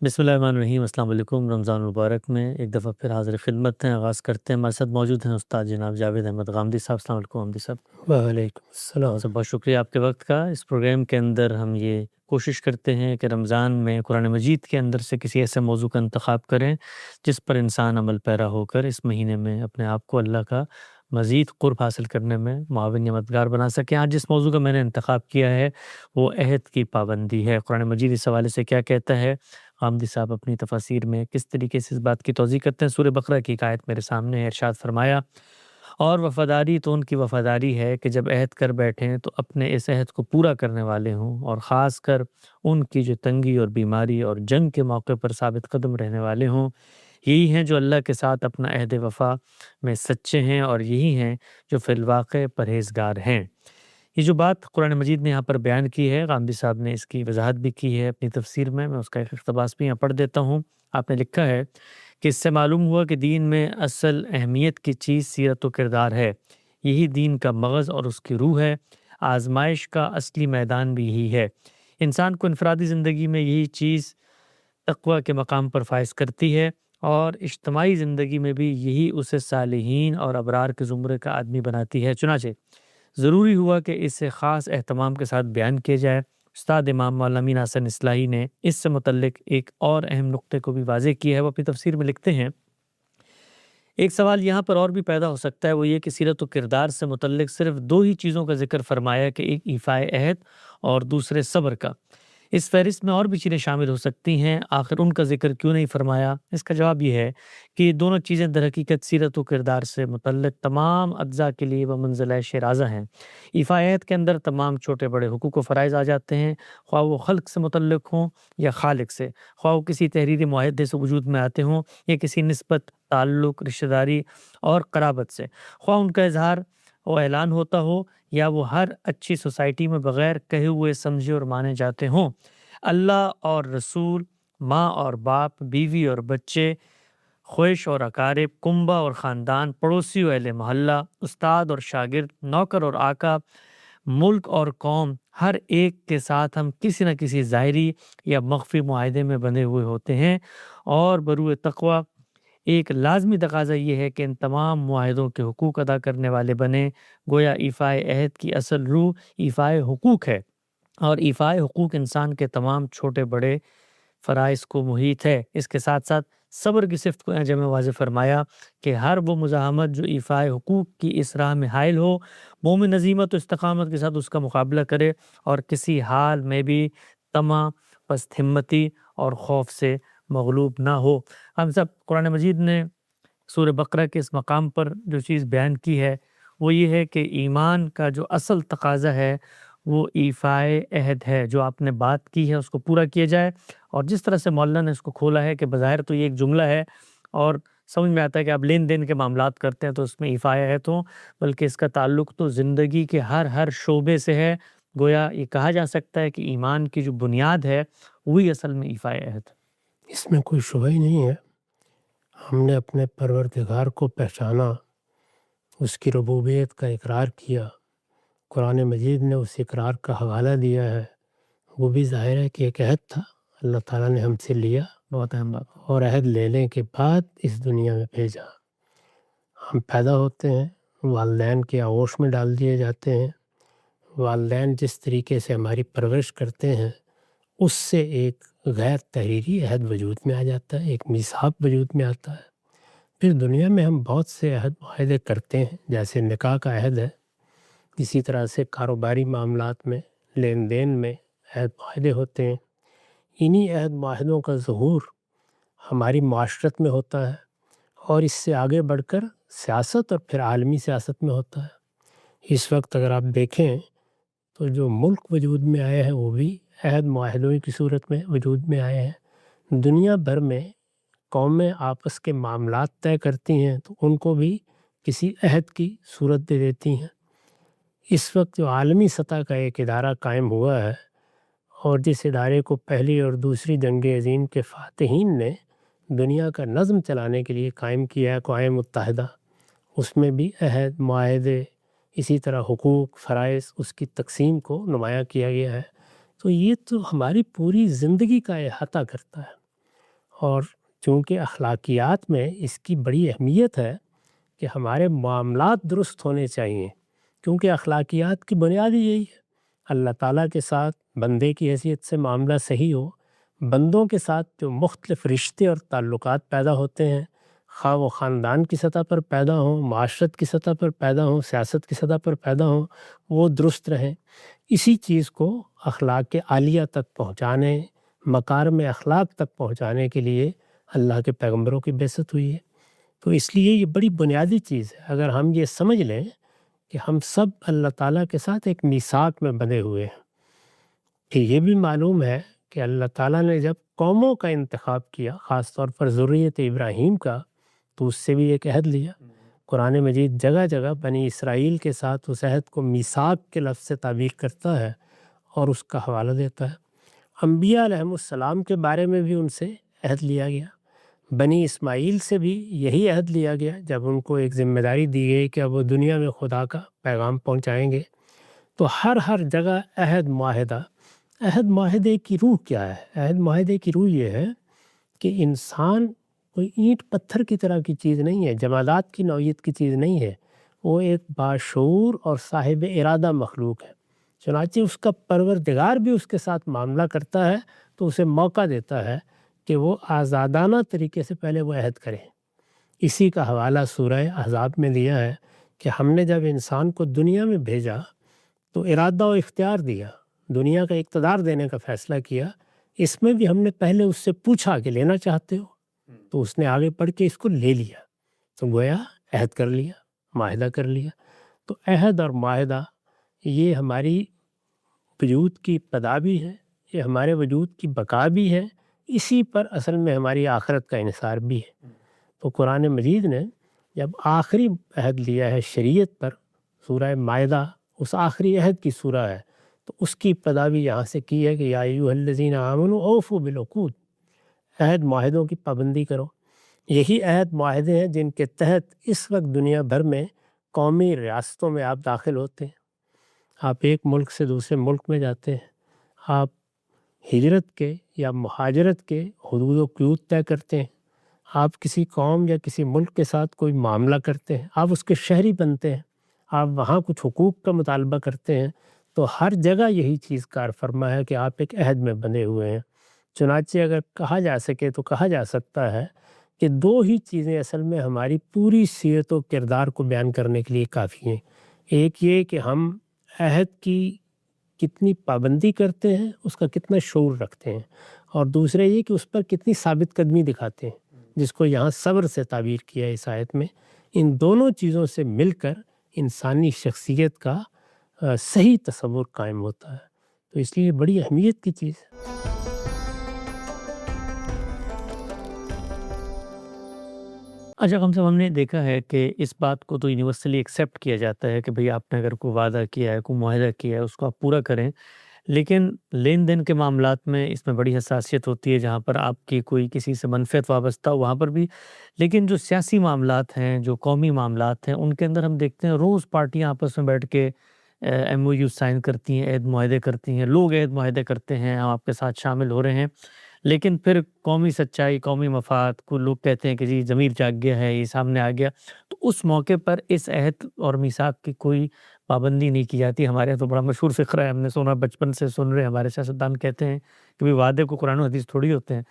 بسم اللہ الرحمن الرحیم۔ السلام علیکم۔ رمضان المبارک میں ایک دفعہ پھر حاضر خدمت ہیں، آغاز کرتے ہیں۔ ہمارے ساتھ موجود ہیں استاد جناب جاوید احمد غامدی صاحب۔ السلام علیکم غامدی صاحب۔ وعلیکم السلام۔ سب بہت شکریہ آپ کے وقت کا۔ اس پروگرام کے اندر ہم یہ کوشش کرتے ہیں کہ رمضان میں قرآن مجید کے اندر سے کسی ایسے موضوع کا انتخاب کریں جس پر انسان عمل پیرا ہو کر اس مہینے میں اپنے آپ کو اللہ کا مزید قرب حاصل کرنے میں معاون یا مددگار بنا سکیں۔ آج جس موضوع کا میں نے انتخاب کیا ہے وہ عہد کی پابندی ہے۔ قرآن مجید اس حوالے سے کیا کہتا ہے؟ غامدی صاحب اپنی تفاسیر میں کس طریقے سے اس بات کی توضیح کرتے ہیں؟ سورہ بقرہ کی ایک آیت میرے سامنے ہے۔ ارشاد فرمایا، اور وفاداری تو ان کی وفاداری ہے کہ جب عہد کر بیٹھیں تو اپنے اس عہد کو پورا کرنے والے ہوں، اور خاص کر ان کی جو تنگی اور بیماری اور جنگ کے موقع پر ثابت قدم رہنے والے ہوں۔ یہی ہیں جو اللہ کے ساتھ اپنا عہد وفا میں سچے ہیں، اور یہی ہیں جو فی الواقع پرہیزگار ہیں۔ یہ جو بات قرآن مجید نے یہاں پر بیان کی ہے، غامدی صاحب نے اس کی وضاحت بھی کی ہے اپنی تفسیر میں اس کا ایک اقتباس بھی یہاں پڑھ دیتا ہوں۔ آپ نے لکھا ہے کہ اس سے معلوم ہوا کہ دین میں اصل اہمیت کی چیز سیرت و کردار ہے، یہی دین کا مغز اور اس کی روح ہے۔ آزمائش کا اصلی میدان بھی یہی ہے۔ انسان کو انفرادی زندگی میں یہی چیز تقوی کے مقام پر فائز کرتی ہے، اور اجتماعی زندگی میں بھی یہی اسے صالحین اور ابرار کے زمرے کا آدمی بناتی ہے۔ چنانچہ ضروری ہوا کہ اسے خاص اہتمام کے ساتھ بیان کیا جائے۔ استاد امام مولانا امین حسن اصلاحی نے اس سے متعلق ایک اور اہم نقطے کو بھی واضح کیا ہے۔ وہ اپنی تفسیر میں لکھتے ہیں، ایک سوال یہاں پر اور بھی پیدا ہو سکتا ہے، وہ یہ کہ سیرت و کردار سے متعلق صرف دو ہی چیزوں کا ذکر فرمایا کہ ایک ایفائے عہد اور دوسرے صبر کا۔ اس فہرست میں اور بھی چیزیں شامل ہو سکتی ہیں، آخر ان کا ذکر کیوں نہیں فرمایا؟ اس کا جواب یہ ہے کہ یہ دونوں چیزیں در حقیقت سیرت و کردار سے متعلق تمام اجزاء کے لیے وہ منزلہ شیرازہ ہیں۔ ایفائے عہد کے اندر تمام چھوٹے بڑے حقوق و فرائض آ جاتے ہیں، خواہ وہ خلق سے متعلق ہوں یا خالق سے، خواہ وہ کسی تحریری معاہدے سے وجود میں آتے ہوں یا کسی نسبت، تعلق، رشتہ داری اور قرابت سے، خواہ ان کا اظہار و اعلان ہوتا ہو یا وہ ہر اچھی سوسائٹی میں بغیر کہے ہوئے سمجھے اور مانے جاتے ہوں۔ اللہ اور رسول، ماں اور باپ، بیوی اور بچے، خویش اور اقارب، کنبہ اور خاندان، پڑوسی و اہل محلہ، استاد اور شاگرد، نوکر اور آقا، ملک اور قوم، ہر ایک کے ساتھ ہم کسی نہ کسی ظاہری یا مخفی معاہدے میں بندھے ہوئے ہوتے ہیں، اور بروئے تقوی ایک لازمی تقاضا یہ ہے کہ ان تمام معاہدوں کے حقوق ادا کرنے والے بنیں۔ گویا ایفائے عہد کی اصل روح ایفائے حقوق ہے، اور ایفائے حقوق انسان کے تمام چھوٹے بڑے فرائض کو محیط ہے۔ اس کے ساتھ ساتھ صبر کی صفت کو جمع واضح فرمایا کہ ہر وہ مزاحمت جو ایفائے حقوق کی اس راہ میں حائل ہو، مومن عزیمت و استقامت کے ساتھ اس کا مقابلہ کرے، اور کسی حال میں بھی طمع، پست ہمتی اور خوف سے مغلوب نہ ہو۔ ہم سب قرآن مجید نے سورہ بقرہ کے اس مقام پر جو چیز بیان کی ہے وہ یہ ہے کہ ایمان کا جو اصل تقاضا ہے وہ ایفائے عہد ہے۔ جو آپ نے بات کی ہے اس کو پورا کیا جائے، اور جس طرح سے مولانا نے اس کو کھولا ہے کہ بظاہر تو یہ ایک جملہ ہے اور سمجھ میں آتا ہے کہ آپ لین دین کے معاملات کرتے ہیں تو اس میں ایفائے عہد ہوں، بلکہ اس کا تعلق تو زندگی کے ہر شعبے سے ہے۔ گویا یہ کہا جا سکتا ہے کہ ایمان کی جو بنیاد ہے وہی اصل میں ایفائے عہد ہے۔ اس میں کوئی شبہ ہی نہیں ہے۔ ہم نے اپنے پروردگار کو پہچانا، اس کی ربوبیت کا اقرار کیا، قرآن مجید نے اس اقرار کا حوالہ دیا ہے۔ وہ بھی ظاہر ہے کہ ایک عہد تھا، اللہ تعالیٰ نے ہم سے لیا، بہت اہم بات۔ اور عہد لینے کے بعد اس دنیا میں بھیجا۔ ہم پیدا ہوتے ہیں، والدین کے آغوش میں ڈال دیے جاتے ہیں۔ والدین جس طریقے سے ہماری پرورش کرتے ہیں اس سے ایک غیر تحریری عہد وجود میں آ جاتا ہے، ایک میثاق وجود میں آتا ہے۔ پھر دنیا میں ہم بہت سے عہد معاہدے کرتے ہیں، جیسے نکاح کا عہد ہے، اسی طرح سے کاروباری معاملات میں، لین دین میں عہد معاہدے ہوتے ہیں۔ انہی عہد معاہدوں کا ظہور ہماری معاشرت میں ہوتا ہے، اور اس سے آگے بڑھ کر سیاست اور پھر عالمی سیاست میں ہوتا ہے۔ اس وقت اگر آپ دیکھیں تو جو ملک وجود میں آئے ہیں وہ بھی عہد معاہدوں کی صورت میں وجود میں آئے ہیں۔ دنیا بھر میں قومیں آپس کے معاملات طے کرتی ہیں تو ان کو بھی کسی عہد کی صورت دے دیتی ہیں۔ اس وقت جو عالمی سطح کا ایک ادارہ قائم ہوا ہے، اور جس ادارے کو پہلی اور دوسری جنگ عظیم کے فاتحین نے دنیا کا نظم چلانے کے لیے قائم کیا ہے، اقوام متحدہ، اس میں بھی عہد، معاہدے، اسی طرح حقوق، فرائض، اس کی تقسیم کو نمایاں کیا گیا ہے۔ تو یہ تو ہماری پوری زندگی کا احاطہ کرتا ہے۔ اور چونکہ اخلاقیات میں اس کی بڑی اہمیت ہے کہ ہمارے معاملات درست ہونے چاہیے، کیونکہ اخلاقیات کی بنیاد ہی یہی ہے۔ اللہ تعالیٰ کے ساتھ بندے کی حیثیت سے معاملہ صحیح ہو، بندوں کے ساتھ جو مختلف رشتے اور تعلقات پیدا ہوتے ہیں، خواہ وہ خاندان کی سطح پر پیدا ہوں، معاشرت کی سطح پر پیدا ہوں، سیاست کی سطح پر پیدا ہوں، وہ درست رہیں۔ اسی چیز کو اخلاق عالیہ تک پہنچانے، مکارم اخلاق تک پہنچانے کے لیے اللہ کے پیغمبروں کی بعثت ہوئی ہے۔ تو اس لیے یہ بڑی بنیادی چیز ہے۔ اگر ہم یہ سمجھ لیں کہ ہم سب اللہ تعالیٰ کے ساتھ ایک میثاق میں بندھے ہوئے ہیں، کہ یہ بھی معلوم ہے کہ اللہ تعالیٰ نے جب قوموں کا انتخاب کیا، خاص طور پر ذریت ابراہیم کا، تو اس سے بھی ایک عہد لیا۔ قرآن مجید جگہ جگہ بنی اسرائیل کے ساتھ اس عہد کو میثاق کے لفظ سے تعبیر کرتا ہے اور اس کا حوالہ دیتا ہے۔ انبیاء علیہم السلام کے بارے میں بھی ان سے عہد لیا گیا، بنی اسماعیل سے بھی یہی عہد لیا گیا جب ان کو ایک ذمہ داری دی گئی کہ اب وہ دنیا میں خدا کا پیغام پہنچائیں گے۔ تو ہر جگہ عہد معاہدے کی روح کیا ہے؟ عہد معاہدے کی روح یہ ہے کہ انسان کوئی اینٹ پتھر کی طرح کی چیز نہیں ہے، جمادات کی نوعیت کی چیز نہیں ہے، وہ ایک باشعور اور صاحب ارادہ مخلوق ہے۔ چنانچہ اس کا پروردگار بھی اس کے ساتھ معاملہ کرتا ہے تو اسے موقع دیتا ہے کہ وہ آزادانہ طریقے سے پہلے وہ عہد کرے۔ اسی کا حوالہ سورہ احزاب میں دیا ہے کہ ہم نے جب انسان کو دنیا میں بھیجا تو ارادہ و اختیار دیا، دنیا کا اقتدار دینے کا فیصلہ کیا۔ اس میں بھی ہم نے پہلے اس سے پوچھا کہ لینا چاہتے ہو، تو اس نے آگے پڑھ کے اس کو لے لیا، تو گویا عہد کر لیا، معاہدہ کر لیا۔ تو عہد اور معاہدہ یہ ہماری وجود کی ابتدا بھی ہے، یہ ہمارے وجود کی بقا بھی ہے، اسی پر اصل میں ہماری آخرت کا انحصار بھی ہے۔ تو قرآن مجید نے جب آخری عہد لیا ہے شریعت پر، سورہ مائدہ اس آخری عہد کی سورہ ہے، تو اس کی ابتدا بھی یہاں سے کی ہے کہ یا ایھا الذین آمنوا اوفوا بالعقود، عہد معاہدوں کی پابندی کرو۔ یہی عہد معاہدے ہیں جن کے تحت اس وقت دنیا بھر میں قومی ریاستوں میں آپ داخل ہوتے ہیں، آپ ایک ملک سے دوسرے ملک میں جاتے ہیں، آپ ہجرت کے یا مہاجرت کے حدود و قیود طے کرتے ہیں، آپ کسی قوم یا کسی ملک کے ساتھ کوئی معاملہ کرتے ہیں، آپ اس کے شہری بنتے ہیں، آپ وہاں کچھ حقوق کا مطالبہ کرتے ہیں، تو ہر جگہ یہی چیز کار فرما ہے کہ آپ ایک عہد میں بندھے ہوئے ہیں۔ چنانچہ اگر کہا جا سکے تو کہا جا سکتا ہے کہ دو ہی چیزیں اصل میں ہماری پوری سیرت و کردار کو بیان کرنے کے لیے کافی ہیں۔ ایک یہ کہ ہم عہد کی کتنی پابندی کرتے ہیں، اس کا کتنا شعور رکھتے ہیں، اور دوسرے یہ کہ اس پر کتنی ثابت قدمی دکھاتے ہیں، جس کو یہاں صبر سے تعبیر کیا ہے اس آیت میں۔ ان دونوں چیزوں سے مل کر انسانی شخصیت کا صحیح تصور قائم ہوتا ہے، تو اس لیے بڑی اہمیت کی چیز ہے۔ اچھا ہم صاحب، ہم نے دیکھا ہے کہ اس بات کو تو یونیورسلی ایکسیپٹ کیا جاتا ہے کہ بھئی آپ نے اگر کوئی وعدہ کیا ہے، کوئی معاہدہ کیا ہے، اس کو آپ پورا کریں، لیکن لین دین کے معاملات میں اس میں بڑی حساسیت ہوتی ہے، جہاں پر آپ کی کوئی کسی سے منفعت وابستہ ہو وہاں پر بھی۔ لیکن جو سیاسی معاملات ہیں، جو قومی معاملات ہیں، ان کے اندر ہم دیکھتے ہیں روز پارٹیاں آپس میں بیٹھ کے ایم او یو سائن کرتی ہیں، عہد معاہدے کرتی ہیں، لوگ عہد معاہدے کرتے ہیں، ہم آپ کے ساتھ شامل ہو رہے ہیں، لیکن پھر قومی سچائی، قومی مفاد کو لوگ کہتے ہیں کہ جی ضمیر جاگ گیا ہے، یہ سامنے آ گیا، تو اس موقع پر اس عہد اور میثاق کی کوئی پابندی نہیں کی جاتی۔ ہمارے یہاں تو بڑا مشہور فقرہ ہے، ہم نے سنا، بچپن سے سن رہے ہیں، ہمارے سیاستدان کہتے ہیں کہ بھی وعدے کو قرآن و حدیث تھوڑی ہوتے ہیں۔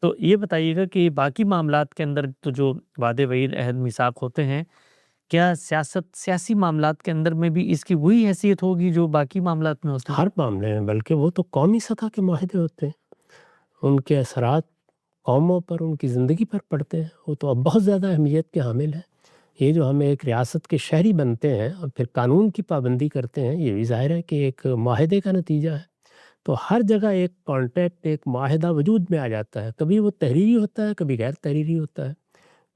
تو یہ بتائیے گا کہ باقی معاملات کے اندر تو جو وعدے وعید، عہد میثاق ہوتے ہیں، کیا سیاسی معاملات کے اندر میں بھی اس کی وہی حیثیت ہوگی جو باقی معاملات میں ہوتی ہے؟ ہر معاملے میں، بلکہ وہ تو قومی سطح کے معاہدے ہوتے ہیں، ان کے اثرات قوموں پر، ان کی زندگی پر پڑتے ہیں، وہ تو اب بہت زیادہ اہمیت کے حامل ہیں۔ یہ جو ہم ایک ریاست کے شہری بنتے ہیں اور پھر قانون کی پابندی کرتے ہیں، یہ بھی ظاہر ہے کہ ایک معاہدے کا نتیجہ ہے۔ تو ہر جگہ ایک کانٹیکٹ، ایک معاہدہ وجود میں آ جاتا ہے، کبھی وہ تحریری ہوتا ہے، کبھی غیر تحریری ہوتا ہے،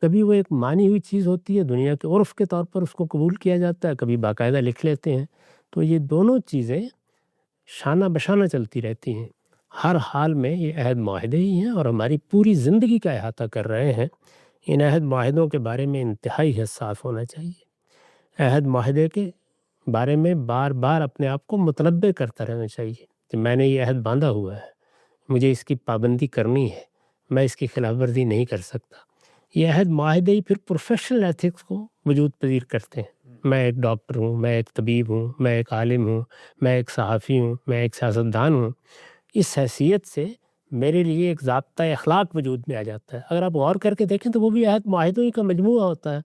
کبھی وہ ایک مانی ہوئی چیز ہوتی ہے، دنیا کے عرف کے طور پر اس کو قبول کیا جاتا ہے، کبھی باقاعدہ لکھ لیتے ہیں۔ تو یہ دونوں چیزیں شانہ بشانہ چلتی رہتی ہیں، ہر حال میں یہ عہد معاہدے ہی ہیں اور ہماری پوری زندگی کا احاطہ کر رہے ہیں۔ ان عہد معاہدوں کے بارے میں انتہائی حساس ہونا چاہیے، عہد معاہدے کے بارے میں بار بار اپنے آپ کو متنبع کرتا رہنا چاہیے کہ میں نے یہ عہد باندھا ہوا ہے، مجھے اس کی پابندی کرنی ہے، میں اس کی خلاف ورزی نہیں کر سکتا۔ یہ عہد معاہدے ہی پھر پروفیشنل ایتھکس کو وجود پذیر کرتے ہیں۔ میں ایک ڈاکٹر ہوں، میں ایک طبیب ہوں، میں ایک عالم ہوں، میں ایک صحافی ہوں، میں ایک سیاستدان ہوں۔ اس حیثیت سے میرے لیے ایک ضابطۂ اخلاق وجود میں آ جاتا ہے۔ اگر آپ غور کر کے دیکھیں تو وہ بھی عہد معاہدوں کا مجموعہ ہوتا ہے،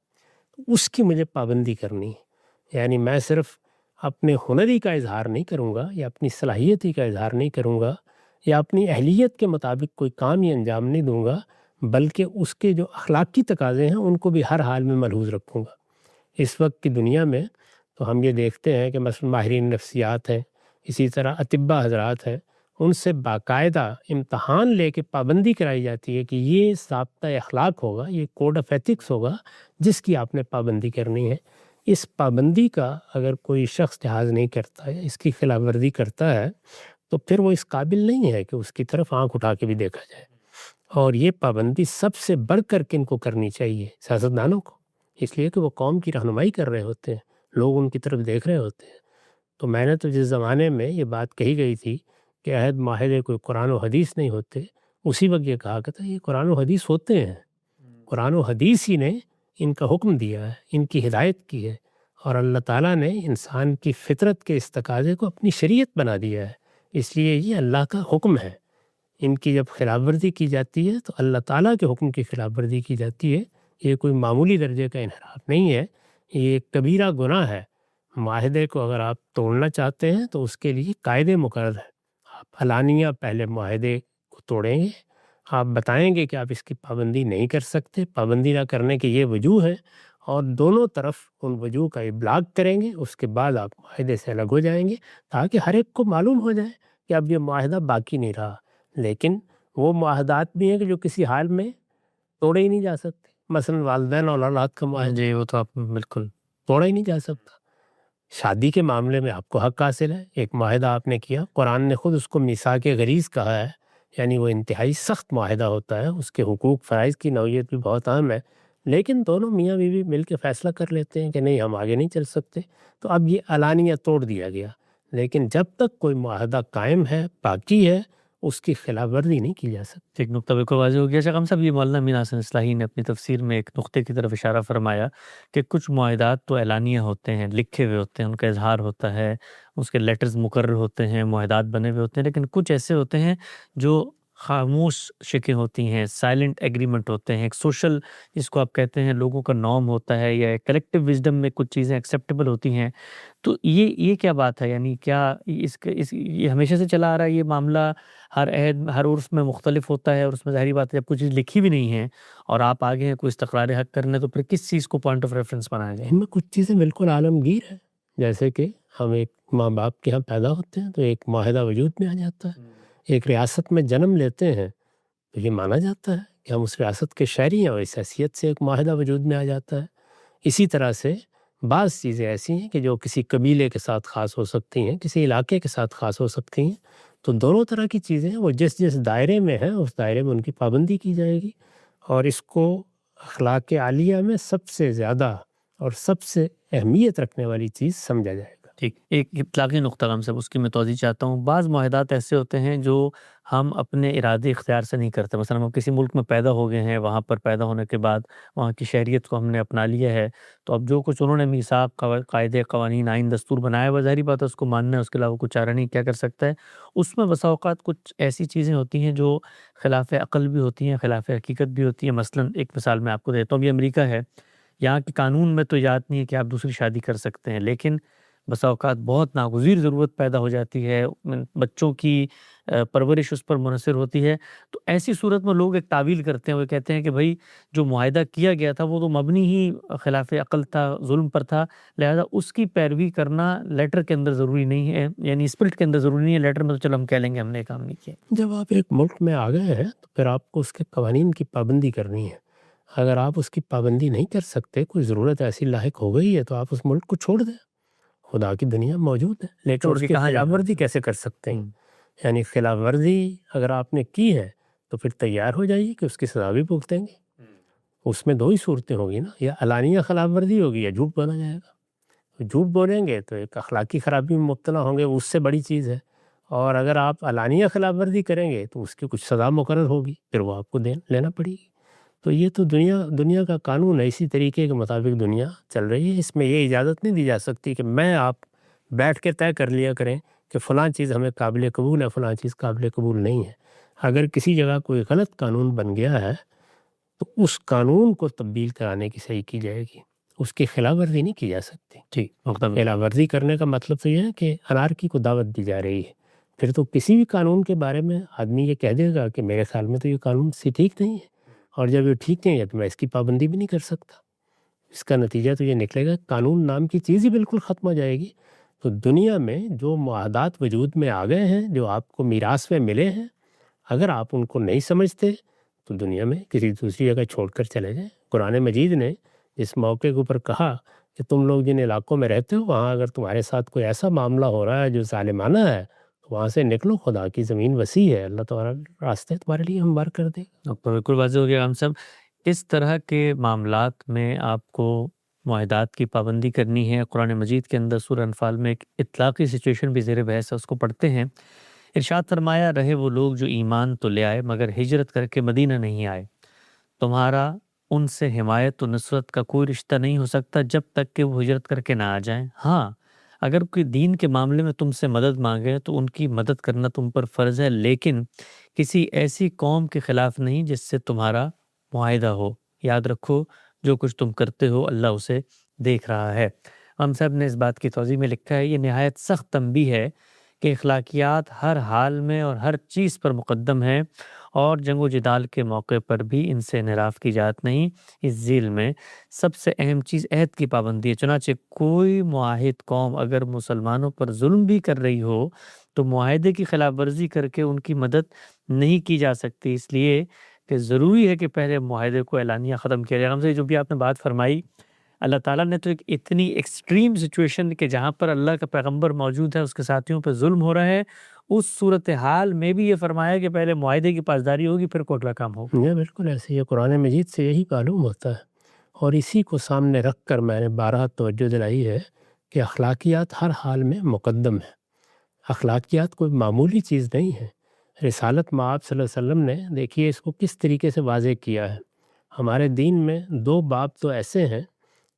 اس کی مجھے پابندی کرنی ہے۔ یعنی میں صرف اپنے ہنری کا اظہار نہیں کروں گا یا اپنی صلاحیتی کا اظہار نہیں کروں گا یا اپنی اہلیت کے مطابق کوئی کام یا انجام نہیں دوں گا، بلکہ اس کے جو اخلاقی تقاضے ہیں ان کو بھی ہر حال میں ملحوظ رکھوں گا۔ اس وقت کی دنیا میں تو ہم یہ دیکھتے ہیں کہ مثلا ماہرین نفسیات ہیں، اسی طرح اطباء حضرات ہیں، ان سے باقاعدہ امتحان لے کے پابندی کرائی جاتی ہے کہ یہ ضابطۂ اخلاق ہوگا، یہ کوڈ آف ایتھکس ہوگا جس کی آپ نے پابندی کرنی ہے۔ اس پابندی کا اگر کوئی شخص لحاظ نہیں کرتا ہے، اس کی خلاف ورزی کرتا ہے، تو پھر وہ اس قابل نہیں ہے کہ اس کی طرف آنکھ اٹھا کے بھی دیکھا جائے۔ اور یہ پابندی سب سے بڑھ کر کن کو کرنی چاہیے؟ سیاستدانوں کو، اس لیے کہ وہ قوم کی رہنمائی کر رہے ہوتے ہیں، لوگ ان کی طرف دیکھ رہے ہوتے ہیں۔ تو میں نے تو جس زمانے میں یہ بات کہی گئی تھی کہ عہد معاہدے کوئی قرآن و حدیث نہیں ہوتے، اسی وقت یہ کہا کرتا یہ قرآن و حدیث ہوتے ہیں۔ قرآن و حدیث ہی نے ان کا حکم دیا ہے، ان کی ہدایت کی ہے، اور اللہ تعالیٰ نے انسان کی فطرت کے اس تقاضے کو اپنی شریعت بنا دیا ہے۔ اس لیے یہ اللہ کا حکم ہے۔ ان کی جب خلاف ورزی کی جاتی ہے تو اللہ تعالیٰ کے حکم کی خلاف ورزی کی جاتی ہے۔ یہ کوئی معمولی درجے کا انحراف نہیں ہے، یہ ایک کبیرہ گناہ ہے۔ معاہدے کو اگر آپ توڑنا چاہتے ہیں تو اس کے لیے قاعدے مقرر ہیں۔ آپ علانیہ پہلے معاہدے کو توڑیں گے، آپ بتائیں گے کہ آپ اس کی پابندی نہیں کر سکتے، پابندی نہ کرنے کی یہ وجوہ ہے، اور دونوں طرف ان وجوہ کا ابلاغ کریں گے۔ اس کے بعد آپ معاہدے سے الگ ہو جائیں گے تاکہ ہر ایک کو معلوم ہو جائے کہ اب یہ معاہدہ باقی نہیں رہا۔ لیکن وہ معاہدات بھی ہیں کہ جو کسی حال میں توڑے ہی نہیں جا سکتے۔ مثلا والدین اور اولاد کا معاہدہ جی وہ تو آپ بالکل توڑا ہی نہیں جا سکتا۔ شادی کے معاملے میں آپ کو حق حاصل ہے، ایک معاہدہ آپ نے کیا، قرآن نے خود اس کو میثاق غلیظ کہا ہے، یعنی وہ انتہائی سخت معاہدہ ہوتا ہے، اس کے حقوق فرائض کی نوعیت بھی بہت اہم ہے۔ لیکن دونوں میاں بیوی مل کے فیصلہ کر لیتے ہیں کہ نہیں ہم آگے نہیں چل سکتے، تو اب یہ علانیہ توڑ دیا گیا۔ لیکن جب تک کوئی معاہدہ قائم ہے، باقی ہے، اس کی خلاف ورزی نہیں کی جا سکتی۔ ایک نقطہ بالکل واضح ہو گیا شیخ صاحب۔ یہ مولانا امین حسن اصلاحی نے اپنی تفسیر میں ایک نقطے کی طرف اشارہ فرمایا کہ کچھ معاہدات تو اعلانیہ ہوتے ہیں، لکھے ہوئے ہوتے ہیں، ان کا اظہار ہوتا ہے، اس کے لیٹرز مقرر ہوتے ہیں، معاہدات بنے ہوئے ہوتے ہیں، لیکن کچھ ایسے ہوتے ہیں جو خاموش شکیں ہوتی ہیں، سائلنٹ ایگریمنٹ ہوتے ہیں، ایک سوشل جس کو آپ کہتے ہیں لوگوں کا نارم ہوتا ہے، یا کلیکٹیو وزڈم میں کچھ چیزیں ایکسیپٹیبل ہوتی ہیں۔ تو یہ کیا بات ہے؟ یعنی کیا یہ ہمیشہ سے چلا آ رہا ہے یہ معاملہ؟ ہر عہد ہر عرف میں مختلف ہوتا ہے، اور اس میں ظاہری بات ہے جب کوئی چیز لکھی بھی نہیں ہے اور آپ آگے ہیں کوئی استقرار حق کرنے، تو پھر کس چیز کو پوائنٹ آف ریفرنس بنایا جائے؟ ان میں کچھ چیزیں بالکل عالمگیر ہیں، جیسے کہ ہم ایک ماں باپ کے ہاں پیدا ہوتے ہیں تو ایک معاہدہ وجود میں آ جاتا ہے۔ ایک ریاست میں جنم لیتے ہیں تو یہ مانا جاتا ہے کہ ہم اس ریاست کے شہری ہیں، اور اس حیثیت سے ایک معاہدہ وجود میں آ جاتا ہے۔ اسی طرح سے بعض چیزیں ایسی ہیں کہ جو کسی قبیلے کے ساتھ خاص ہو سکتی ہیں، کسی علاقے کے ساتھ خاص ہو سکتی ہیں، تو دونوں طرح کی چیزیں ہیں، وہ جس جس دائرے میں ہیں اس دائرے میں ان کی پابندی کی جائے گی، اور اس کو اخلاق عالیہ میں سب سے زیادہ اور سب سے اہمیت رکھنے والی چیز سمجھا جائے گا۔ ٹھیک، ایک اطلاقی نقطہ ہم سب اس کی میں توضیح چاہتا ہوں۔ بعض معاہدات ایسے ہوتے ہیں جو ہم اپنے ارادے اختیار سے نہیں کرتے۔ مثلا ہم کسی ملک میں پیدا ہو گئے ہیں، وہاں پر پیدا ہونے کے بعد وہاں کی شہریت کو ہم نے اپنا لیا ہے، تو اب جو کچھ انہوں نے میثاق قاعدے قوانین آئین دستور بنایا ہے، ظاہری بات ہے اس کو ماننا ہے، اس کے علاوہ کچھ چارہ نہیں کیا کر سکتا ہے۔ اس میں بسا اوقات کچھ ایسی چیزیں ہوتی ہیں جو خلاف عقل بھی ہوتی ہیں، خلاف حقیقت بھی ہوتی ہیں۔ مثلا ایک مثال میں آپ کو دیتا ہوں، یہ امریکہ ہے، یہاں کے قانون میں تو یاد نہیں ہے کہ آپ دوسری شادی کر سکتے ہیں، لیکن بسا اوقات بہت ناگزیر ضرورت پیدا ہو جاتی ہے، بچوں کی پرورش اس پر منحصر ہوتی ہے، تو ایسی صورت میں لوگ ایک تعویل کرتے ہیں، وہ کہتے ہیں کہ بھائی جو معاہدہ کیا گیا تھا وہ تو مبنی ہی خلاف عقل تھا، ظلم پر تھا، لہذا اس کی پیروی کرنا لیٹر کے اندر ضروری نہیں ہے، یعنی اسپرٹ کے اندر ضروری نہیں ہے، لیٹر میں تو چلو ہم کہہ لیں گے ہم نے کام نہیں کیا۔ جب آپ ایک ملک میں آ گئے ہیں تو پھر آپ کو اس کے قوانین کی پابندی کرنی ہے۔ اگر آپ اس کی پابندی نہیں کر سکتے، کوئی ضرورت ایسی لاحق ہو گئی ہے، تو آپ اس ملک کو چھوڑ دیں۔ خدا کی دنیا موجود ہے، لیکن اس کی خلاف ورزی کیسے کر سکتے ہیں؟ یعنی خلاف ورزی اگر آپ نے کی ہے تو پھر تیار ہو جائیے کہ اس کی سزا بھی بھگتیں گے۔ اس میں دو ہی صورتیں ہوگی نا، یا علانیہ خلاف ورزی ہوگی یا جھوٹ بولا جائے گا۔ جھوٹ بولیں گے تو ایک اخلاقی خرابی میں مبتلا ہوں گے، اس سے بڑی چیز ہے، اور اگر آپ علانیہ خلاف ورزی کریں گے تو اس کی کچھ سزا مقرر ہوگی، پھر وہ آپ کو لینا پڑے گی۔ تو یہ تو دنیا کا قانون ہے، اسی طریقے کے مطابق دنیا چل رہی ہے۔ اس میں یہ اجازت نہیں دی جا سکتی کہ میں آپ بیٹھ کے طے کر لیا کریں کہ فلاں چیز ہمیں قابل قبول ہے، فلاں چیز قابل قبول نہیں ہے۔ اگر کسی جگہ کوئی غلط قانون بن گیا ہے تو اس قانون کو تبدیل کرانے کی صحیح کی جائے گی، اس کی خلاف ورزی نہیں کی جا سکتی۔ جی خلاف ورزی کرنے کا مطلب تو یہ ہے کہ انارکی کو دعوت دی جا رہی ہے۔ پھر تو کسی بھی قانون کے بارے میں آدمی یہ کہہ دے گا کہ میرے خیال میں تو یہ قانون سے ٹھیک نہیں ہے، اور جب یہ ٹھیک نہیں ہے تو میں اس کی پابندی بھی نہیں کر سکتا۔ اس کا نتیجہ تو یہ نکلے گا قانون نام کی چیز ہی بالکل ختم ہو جائے گی۔ تو دنیا میں جو معاہدات وجود میں آ گئے ہیں، جو آپ کو میراث میں ملے ہیں، اگر آپ ان کو نہیں سمجھتے تو دنیا میں کسی دوسری جگہ چھوڑ کر چلے جائیں۔ قرآن مجید نے اس موقع کے اوپر کہا کہ تم لوگ جن علاقوں میں رہتے ہو وہاں اگر تمہارے ساتھ کوئی ایسا معاملہ ہو رہا ہے جو ظالمانہ ہے تو وہاں سے نکلو، خدا کی زمین وسیع ہے، اللہ تمہارا راستے تمہارے لیے ہموار کر دے گا۔ بالکل واضح ہو گیا ہم سب۔ اس طرح کے معاملات میں آپ کو معاہدات کی پابندی کرنی ہے۔ قرآن مجید کے اندر سورہ انفال میں ایک اطلاقی سچویشن بھی زیر بحث ہے، اس کو پڑھتے ہیں۔ ارشاد فرمایا، رہے وہ لوگ جو ایمان تو لے آئے مگر ہجرت کر کے مدینہ نہیں آئے، تمہارا ان سے حمایت و نصرت کا کوئی رشتہ نہیں ہو سکتا جب تک کہ وہ ہجرت کر کے نہ آ جائیں۔ ہاں، اگر کوئی دین کے معاملے میں تم سے مدد مانگے تو ان کی مدد کرنا تم پر فرض ہے، لیکن کسی ایسی قوم کے خلاف نہیں جس سے تمہارا معاہدہ ہو۔ یاد رکھو جو کچھ تم کرتے ہو اللہ اسے دیکھ رہا ہے۔ ہم صاحب نے اس بات کی توضیح میں لکھا ہے، یہ نہایت سخت تنبیہ ہے کہ اخلاقیات ہر حال میں اور ہر چیز پر مقدم ہے، اور جنگ و جدال کے موقع پر بھی ان سے انحراف کی جات نہیں۔ اس ذیل میں سب سے اہم چیز عہد کی پابندی ہے، چنانچہ کوئی معاہد قوم اگر مسلمانوں پر ظلم بھی کر رہی ہو تو معاہدے کی خلاف ورزی کر کے ان کی مدد نہیں کی جا سکتی، اس لیے کہ ضروری ہے کہ پہلے معاہدے کو اعلانیہ ختم کیا جائے۔ ہم سے جو بھی آپ نے بات فرمائی، اللہ تعالیٰ نے تو ایک اتنی ایکسٹریم سچویشن کہ جہاں پر اللہ کا پیغمبر موجود ہے، اس کے ساتھیوں پہ ظلم ہو رہا ہے، اس صورتحال میں بھی یہ فرمایا کہ پہلے معاہدے کی پاسداری ہوگی پھر کوئی اگلا کام ہوگا۔ یہ بالکل ایسے ہی ہے، قرآن مجید سے یہی معلوم ہوتا ہے، اور اسی کو سامنے رکھ کر میں نے بارہا توجہ دلائی ہے کہ اخلاقیات ہر حال میں مقدم ہے۔ اخلاقیات کوئی معمولی چیز نہیں ہے۔ رسالت مآب صلی اللہ علیہ وسلم نے دیکھیے اس کو کس طریقے سے واضح کیا ہے۔ ہمارے دین میں دو باب تو ایسے ہیں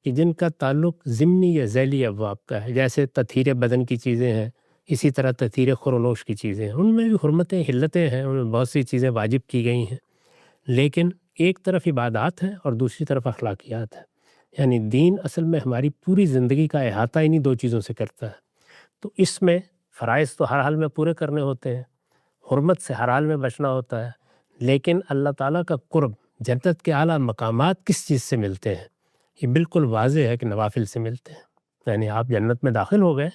کہ جن کا تعلق ضمنی یا ذیلی ابواب کا ہے، جیسے تطہیر بدن کی چیزیں ہیں، اسی طرح تطہیر خورنوش کی چیزیں ہیں، ان میں بھی حرمتیں حلتیں ہیں، ان میں بہت سی چیزیں واجب کی گئی ہیں، لیکن ایک طرف عبادات ہے اور دوسری طرف اخلاقیات ہے۔ یعنی دین اصل میں ہماری پوری زندگی کا احاطہ انہی دو چیزوں سے کرتا ہے۔ تو اس میں فرائض تو ہر حال میں پورے کرنے ہوتے ہیں، حرمت سے ہر حال میں بچنا ہوتا ہے، لیکن اللہ تعالیٰ کا قرب، جنت کے اعلیٰ مقامات کس چیز سے ملتے ہیں؟ یہ بالکل واضح ہے کہ نوافل سے ملتے ہیں۔ یعنی آپ جنت میں داخل ہو گئے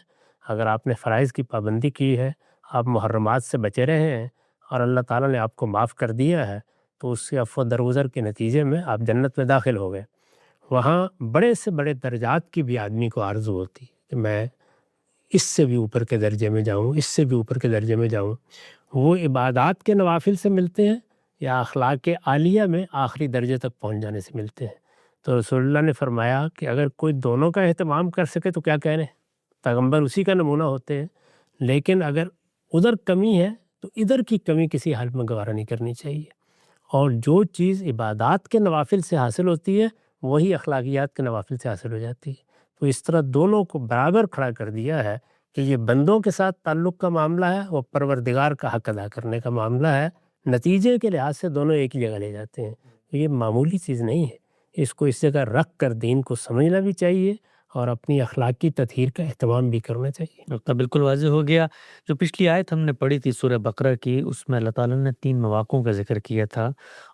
اگر آپ نے فرائض کی پابندی کی ہے، آپ محرمات سے بچے رہے ہیں اور اللہ تعالیٰ نے آپ کو معاف کر دیا ہے، تو اس سے عفو درگزر کے نتیجے میں آپ جنت میں داخل ہو گئے۔ وہاں بڑے سے بڑے درجات کی بھی آدمی کو آرزو ہوتی ہے کہ میں اس سے بھی اوپر کے درجے میں جاؤں، اس سے بھی اوپر کے درجے میں جاؤں۔ وہ عبادات کے نوافل سے ملتے ہیں یا اخلاق عالیہ میں آخری درجے تک پہنچ جانے سے ملتے ہیں؟ تو رسول اللہ نے فرمایا کہ اگر کوئی دونوں کا اہتمام کر سکے تو کیا کہنے، پیغمبر اسی کا نمونہ ہوتے ہیں، لیکن اگر ادھر کمی ہے تو ادھر کی کمی کسی حال میں گوارہ نہیں کرنی چاہیے۔ اور جو چیز عبادات کے نوافل سے حاصل ہوتی ہے وہی اخلاقیات کے نوافل سے حاصل ہو جاتی ہے۔ تو اس طرح دونوں کو برابر کھڑا کر دیا ہے کہ یہ بندوں کے ساتھ تعلق کا معاملہ ہے، وہ پروردگار کا حق ادا کرنے کا معاملہ ہے۔ نتیجے کے لحاظ سے دونوں ایک ہی جگہ لے جاتے ہیں۔ یہ معمولی چیز نہیں ہے، اس کو اس جگہ رکھ کر دین کو سمجھنا بھی چاہیے اور اپنی اخلاقی تطہیر کا اہتمام بھی کرنا چاہیے۔ نقطہ بالکل واضح ہو گیا۔ جو پچھلی آیت ہم نے پڑھی تھی سورہ بقرہ کی، اس میں اللہ تعالیٰ نے 3 مواقعوں کا ذکر کیا تھا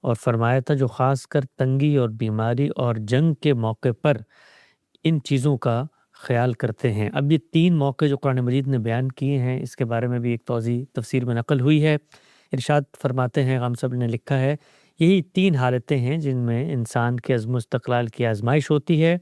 اور فرمایا تھا جو خاص کر تنگی اور بیماری اور جنگ کے موقع پر ان چیزوں کا خیال کرتے ہیں۔ اب یہ 3 موقع جو قرآن مجید نے بیان کیے ہیں، اس کے بارے میں بھی ایک توضیح تفسیر میں نقل ہوئی ہے۔ ارشاد فرماتے ہیں، ہم سب نے لکھا ہے، یہی 3 حالتیں ہیں جن میں انسان کے عزم و استقلال کی آزمائش ہوتی ہے،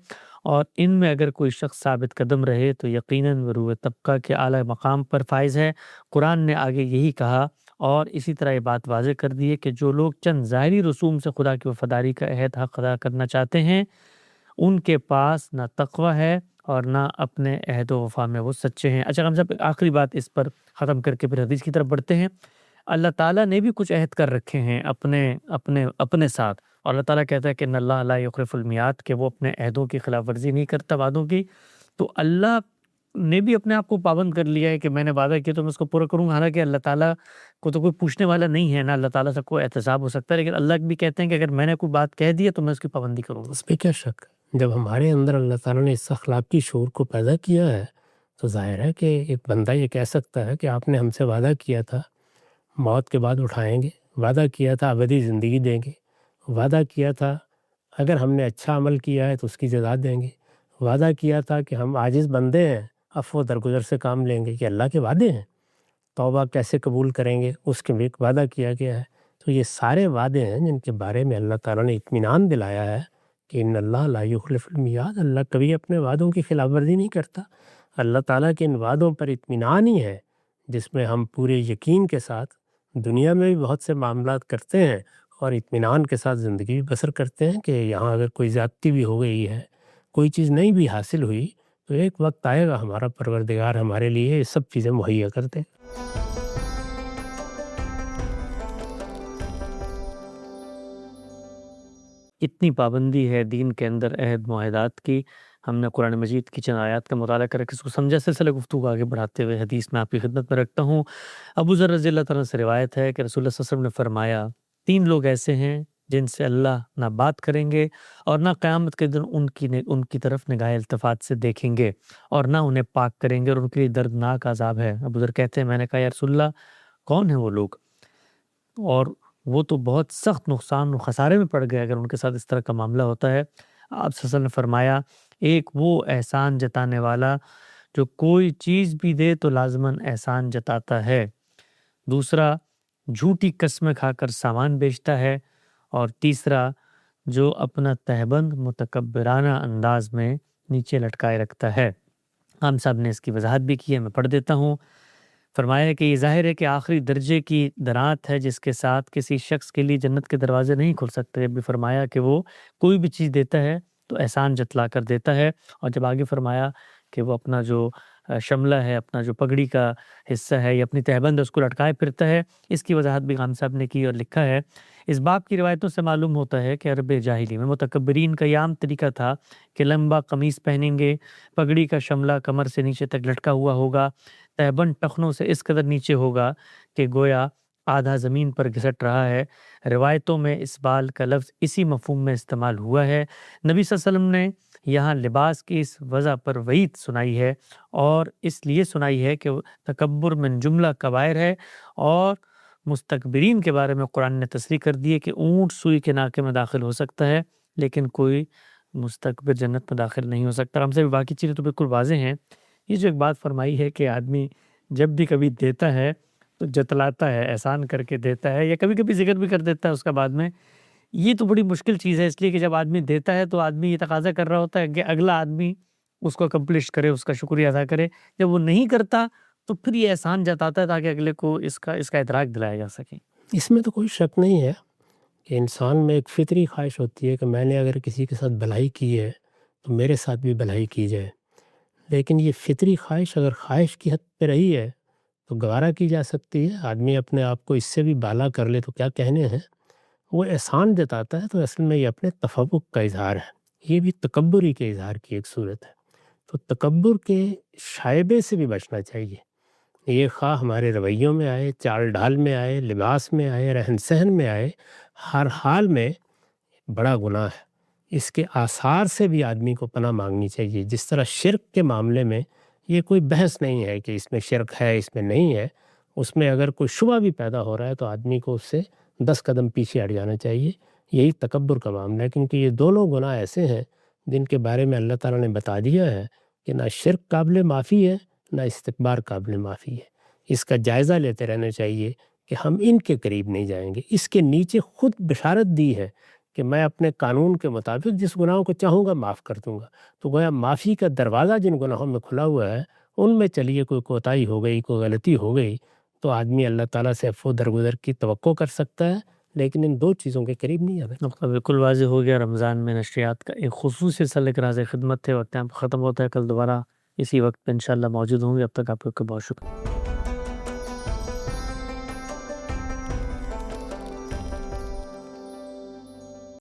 اور ان میں اگر کوئی شخص ثابت قدم رہے تو یقیناً وہ روح طبقہ کے اعلیٰ مقام پر فائز ہے۔ قرآن نے آگے یہی کہا اور اسی طرح یہ بات واضح کر دی ہے کہ جو لوگ چند ظاہری رسوم سے خدا کی وفاداری کا عہد حق ادا کرنا چاہتے ہیں، ان کے پاس نہ تقوی ہے اور نہ اپنے عہد و وفا میں وہ سچے ہیں۔ اچھا ہم صاحب آخری بات اس پر ختم کر کے پھر حدیث کی طرف بڑھتے ہیں۔ اللہ تعالیٰ نے بھی کچھ عہد کر رکھے ہیں اپنے ساتھ، اور اللہ تعالیٰ کہتا ہے کہ ان اللہ لا یخلف المیعاد، کہ وہ اپنے عہدوں کی خلاف ورزی نہیں کرتا، وعدوں کی۔ تو اللہ نے بھی اپنے آپ کو پابند کر لیا ہے کہ میں نے وعدہ کیا تو میں اس کو پورا کروں گا، حالانکہ اللہ تعالیٰ کو تو کوئی پوچھنے والا نہیں ہے، نہ اللہ تعالیٰ سے کوئی احتساب ہو سکتا ہے، لیکن اللہ بھی کہتے ہیں کہ اگر میں نے کوئی بات کہہ دی تو میں اس کی پابندی کروں گا۔ اس پہ کیا شک؟ جب ہمارے اندر اللہ تعالیٰ نے اس اخلاقی شعور کو پیدا کیا ہے تو ظاہر ہے کہ ایک بندہ یہ کہہ سکتا ہے کہ آپ نے ہم سے وعدہ کیا تھا موت کے بعد اٹھائیں گے، وعدہ کیا تھا ابدی زندگی دیں گے، وعدہ کیا تھا اگر ہم نے اچھا عمل کیا ہے تو اس کی جزا دیں گے، وعدہ کیا تھا کہ ہم عاجز بندے ہیں، عفو درگزر سے کام لیں گے، کہ اللہ کے وعدے ہیں، توبہ کیسے قبول کریں گے اس کے بھی ایک وعدہ کیا گیا ہے۔ تو یہ سارے وعدے ہیں جن کے بارے میں اللہ تعالیٰ نے اطمینان دلایا ہے کہ ان اللہ لا یخلف المیعاد، اللہ کبھی اپنے وعدوں کی خلاف ورزی نہیں کرتا۔ اللہ تعالیٰ کے ان وعدوں پر اطمینان ہی ہے جس میں ہم پورے یقین کے ساتھ دنیا میں بھی بہت سے معاملات کرتے ہیں اور اطمینان کے ساتھ زندگی بھی بسر کرتے ہیں کہ یہاں اگر کوئی زیادتی بھی ہو گئی ہے، کوئی چیز نہیں بھی حاصل ہوئی، تو ایک وقت آئے گا ہمارا پروردگار ہمارے لیے یہ سب چیزیں مہیا کر دے۔ اتنی پابندی ہے دین کے اندر عہد معاہدات کی۔ ہم نے قرآن مجید کی چند آیات کا مطالعہ کر کے اس کو سمجھا، سلسلہ گفتگو آگے بڑھاتے ہوئے حدیث میں آپ کی خدمت میں رکھتا ہوں۔ ابو ذر رضی اللہ تعالیٰ سے روایت ہے کہ رسول اللہ صلی اللہ علیہ وسلم نے فرمایا، 3 لوگ ایسے ہیں جن سے اللہ نہ بات کریں گے اور نہ قیامت کے دن ان کی طرف نگاہ التفات سے دیکھیں گے، اور نہ انہیں پاک کریں گے، اور ان کے لیے دردناک عذاب ہے۔ ابو ذر کہتے ہیں میں نے کہا یا رسول اللہ کون ہیں وہ لوگ؟ اور وہ تو بہت سخت نقصان و خسارے میں پڑ گئے اگر ان کے ساتھ اس طرح کا معاملہ ہوتا ہے۔ آپ صلی اللہ علیہ وسلم نے فرمایا، ایک وہ احسان جتانے والا جو کوئی چیز بھی دے تو لازماً احسان جتاتا ہے، دوسرا جھوٹی قسمیں کھا کر سامان بیچتا ہے، اور تیسرا جو اپنا تہبند متکبرانہ انداز میں نیچے لٹکائے رکھتا ہے۔ عام صاحب نے اس کی وضاحت بھی کی ہے، میں پڑھ دیتا ہوں۔ فرمایا کہ یہ ظاہر ہے کہ آخری درجے کی درات ہے جس کے ساتھ کسی شخص کے لیے جنت کے دروازے نہیں کھل سکتے۔ جب بھی فرمایا کہ وہ کوئی بھی چیز دیتا ہے تو احسان جتلا کر دیتا ہے، اور جب آگے فرمایا کہ وہ اپنا جو شملہ ہے، اپنا جو پگڑی کا حصہ ہے یا اپنی تہبند ہے اس کو لٹکائے پھرتا ہے، اس کی وضاحت بھی خان صاحب نے کی اور لکھا ہے۔ اس باب کی روایتوں سے معلوم ہوتا ہے کہ عرب جاہلی میں متکبرین کا یہ عام طریقہ تھا کہ لمبا قمیص پہنیں گے، پگڑی کا شملہ کمر سے نیچے تک لٹکا ہوا ہوگا، تہبند ٹخنوں سے اس قدر نیچے ہوگا کہ گویا آدھا زمین پر گھسٹ رہا ہے۔ روایتوں میں اسبال کا لفظ اسی مفہوم میں استعمال ہوا ہے۔ نبی صلی اللہ علیہ وسلم نے یہاں لباس کی اس وضع پر وعید سنائی ہے، اور اس لیے سنائی ہے کہ تکبر من جملہ کبائر ہے، اور مستکبرین کے بارے میں قرآن نے تصریح کر دی ہے کہ اونٹ سوئی کے ناکے میں داخل ہو سکتا ہے لیکن کوئی مستکبر جنت میں داخل نہیں ہو سکتا۔ ہم سے بھی باقی چیزیں تو بالکل واضح ہیں۔ یہ جو ایک بات فرمائی ہے کہ آدمی جب بھی کبھی دیتا ہے تو جتلاتا ہے، احسان کر کے دیتا ہے، یا کبھی کبھی ذکر بھی کر دیتا ہے اس کا بعد میں، یہ تو بڑی مشکل چیز ہے، اس لیے کہ جب آدمی دیتا ہے تو آدمی یہ تقاضا کر رہا ہوتا ہے کہ اگلا آدمی اس کو اکمپلش کرے، اس کا شکریہ ادا کرے۔ جب وہ نہیں کرتا تو پھر یہ احسان جتاتا ہے تاکہ اگلے کو اس کا ادراک دلایا جا سکے۔ اس میں تو کوئی شک نہیں ہے کہ انسان میں ایک فطری خواہش ہوتی ہے کہ میں نے اگر کسی کے ساتھ بھلائی کی ہے تو میرے ساتھ بھی بھلائی کی جائے، لیکن یہ فطری خواہش اگر خواہش کی حد پہ رہی ہے تو گوارا کی جا سکتی ہے۔ آدمی اپنے آپ کو اس سے بھی بالا کر لے تو کیا کہنے ہیں۔ وہ احسان جتاتا ہے تو اصل میں یہ اپنے تفوق کا اظہار ہے، یہ بھی تکبری کے اظہار کی ایک صورت ہے۔ تو تکبر کے شائبے سے بھی بچنا چاہیے۔ یہ خواہ ہمارے رویوں میں آئے، چال ڈھال میں آئے، لباس میں آئے، رہن سہن میں آئے، ہر حال میں بڑا گناہ ہے۔ اس کے آثار سے بھی آدمی کو پناہ مانگنی چاہیے۔ جس طرح شرک کے معاملے میں یہ کوئی بحث نہیں ہے کہ اس میں شرک ہے، اس میں نہیں ہے، اس میں اگر کوئی شبہ بھی پیدا ہو رہا ہے تو آدمی کو اس سے 10 قدم پیچھے ہٹ جانا چاہیے۔ یہی تکبر کا معاملہ ہے، کیونکہ یہ دونوں گناہ ایسے ہیں جن کے بارے میں اللہ تعالیٰ نے بتا دیا ہے کہ نہ شرک قابل معافی ہے نہ استکبار قابل معافی ہے۔ اس کا جائزہ لیتے رہنا چاہیے کہ ہم ان کے قریب نہیں جائیں گے۔ اس کے نیچے خود بشارت دی ہے کہ میں اپنے قانون کے مطابق جس گناہوں کو چاہوں گا معاف کر دوں گا۔ تو گویا معافی کا دروازہ جن گناہوں میں کھلا ہوا ہے ان میں چلیے کوئی کوتاہی ہو گئی، کوئی غلطی ہو گئی تو آدمی اللہ تعالیٰ سے عفو درگزر کی توقع کر سکتا ہے، لیکن ان دو چیزوں کے قریب نہیں آنا۔ نقطہ بالکل واضح ہو گیا۔ رمضان میں نشریات کا ایک خصوصی سلسلہ راز خدمت ہے، وقت یہاں ختم ہوتا ہے، کل دوبارہ اسی وقت پہ انشاءاللہ موجود ہوں گے۔ اب تک آپ لوگ کا بہت شکریہ۔